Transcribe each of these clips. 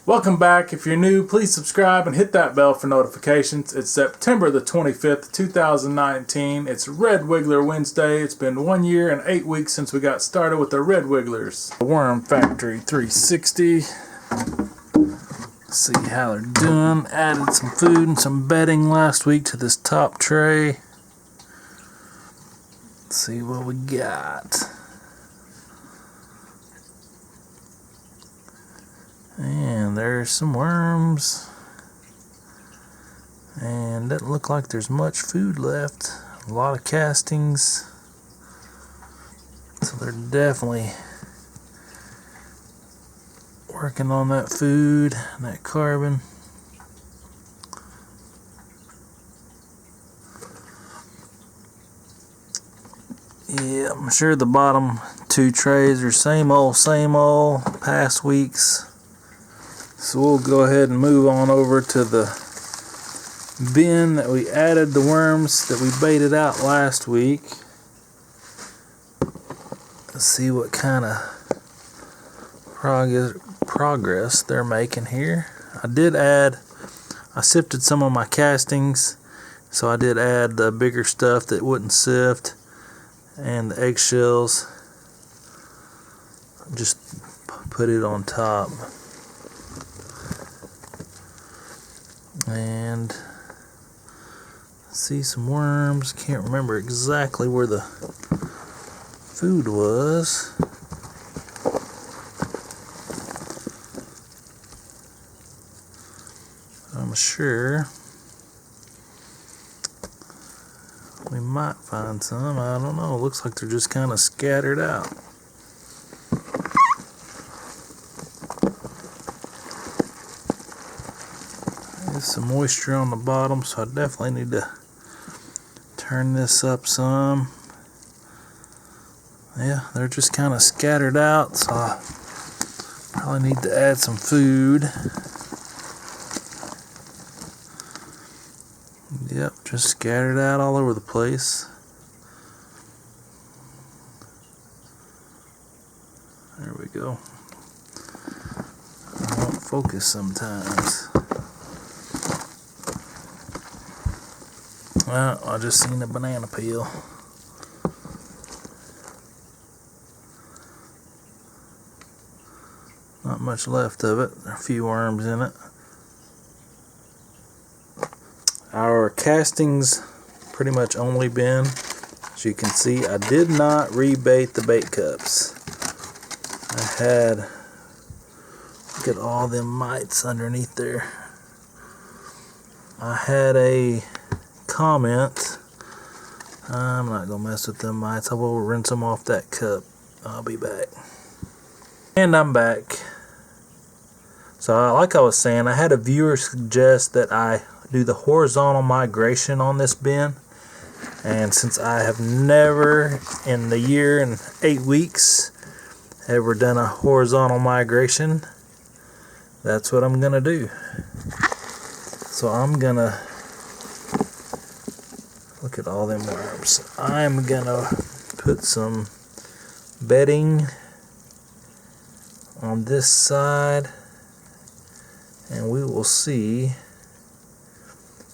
Welcome back. If you're new, please subscribe and hit that bell for notifications. It's September the 25th, 2019. It's Red Wiggler Wednesday. It's been 1 year and 8 weeks since we got started with the Red Wigglers. The Worm Factory 360. See how they're doing. Added some food and some bedding last week to this top tray. Let's see what we got. And there's some worms. And doesn't look like there's much food left. A lot of castings. So they're definitely working on that food and that carbon. Yeah, I'm sure the bottom two trays are same old past weeks. So we'll go ahead and move on over to the bin that we added the worms that we baited out last week. Let's see what kind of progress they're making here. I sifted some of my castings, so I did add the bigger stuff that wouldn't sift and the eggshells. Just put it on top. And see some worms. Can't remember exactly where the food was. I'm sure we might find some. I don't know. Looks like they're just kind of scattered out. There's some moisture on the bottom, so I definitely need to turn this up some. Yeah, they're just kind of scattered out, so I probably need to add some food. Yep, just scattered out all over the place. There we go. I won't focus sometimes. Well, I just seen a banana peel. Not much left of it. There are a few worms in it. Our castings pretty much only been, as you can see, I did not rebait the bait cups. I had, look at all them mites underneath there. I had a comment. I'm not gonna mess with them mites. I will rinse them off that cup. I'll be back. And I'm back. So like I was saying, I had a viewer suggest that I do the horizontal migration on this bin, and since I have never in the year and 8 weeks ever done a horizontal migration, that's what I'm gonna do. So I'm gonna look at all them worms. I'm gonna put some bedding on this side, and we will see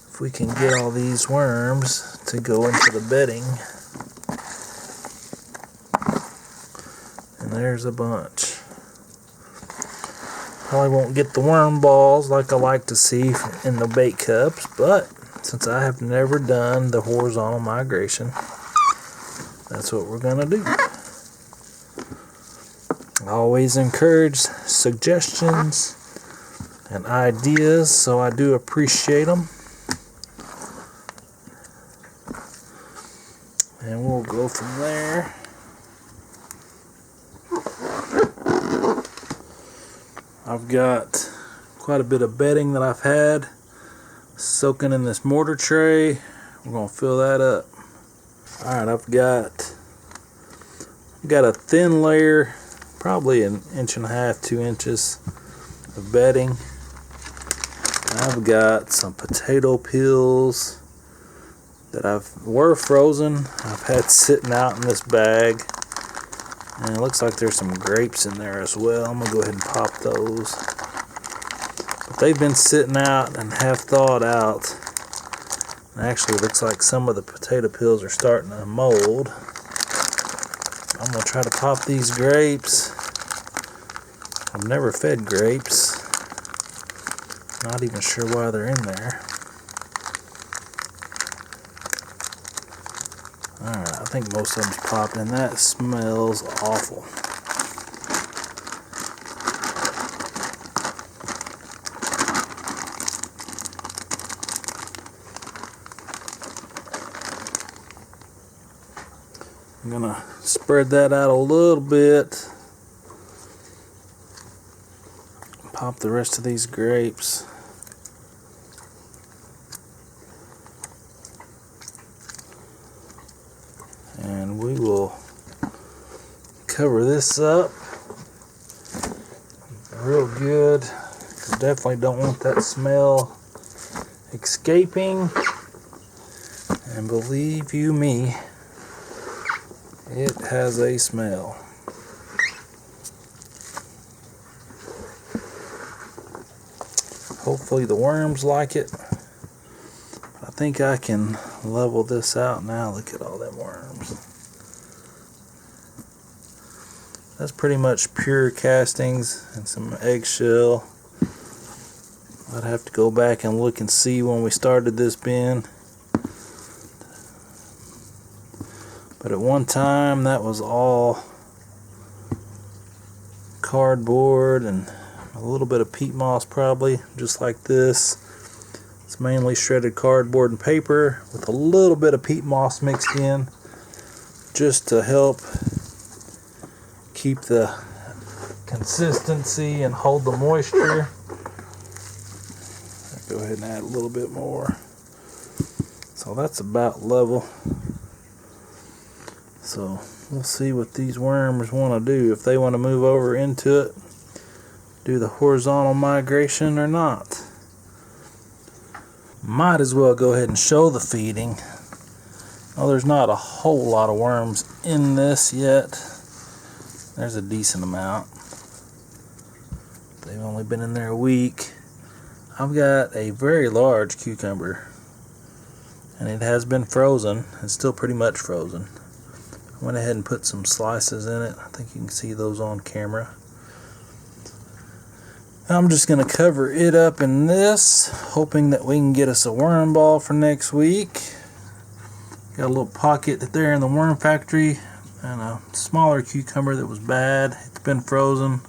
if we can get all these worms to go into the bedding. And there's a bunch. Probably won't get the worm balls like I like to see in the bait cups, but since I have never done the horizontal migration, that's what we're gonna do. I always encourage suggestions and ideas, so I do appreciate them. And we'll go from there. I've got quite a bit of bedding that I've had soaking in this mortar tray. We're going to fill that up. Alright, I've got a thin layer, probably 1.5 to 2 inches of bedding. I've got some potato peels that were frozen. I've had sitting out in this bag. And it looks like there's some grapes in there as well. I'm going to go ahead and pop those. But they've been sitting out and have thawed out. It actually looks like some of the potato peels are starting to mold. I'm going to try to pop these grapes. I've never fed grapes. Not even sure why they're in there. Alright, I think most of them's popped, and that smells awful. I'm gonna spread that out a little bit. Pop the rest of these grapes. And we will cover this up real good. Definitely don't want that smell escaping. And believe you me, it has a smell. Hopefully the worms like it. I think I can level this out now. Look at all them worms. That's pretty much pure castings and some eggshell. I'd have to go back and look and see when we started this bin. But at one time that was all cardboard and a little bit of peat moss, probably, just like this. It's mainly shredded cardboard and paper with a little bit of peat moss mixed in, just to help keep the consistency and hold the moisture. I'll go ahead and add a little bit more. So that's about level. So we'll see what these worms want to do, if they want to move over into it, do the horizontal migration or not. Might as well go ahead and show the feeding. Oh, there's not a whole lot of worms in this yet. There's a decent amount. They've only been in there a week. I've got a very large cucumber, and it has been frozen. It's still pretty much frozen. I went ahead and put some slices in it. I think you can see those on camera. I'm just going to cover it up in this, hoping that we can get us a worm ball for next week. Got a little pocket there in the worm factory, and a smaller cucumber that was bad. It's been frozen.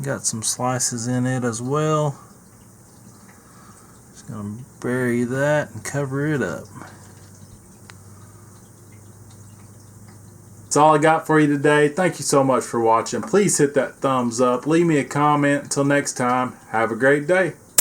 Got some slices in it as well. Just going to bury that and cover it up. That's all I got for you today. Thank you so much for watching. Please hit that thumbs up. Leave me a comment. Until next time, have a great day.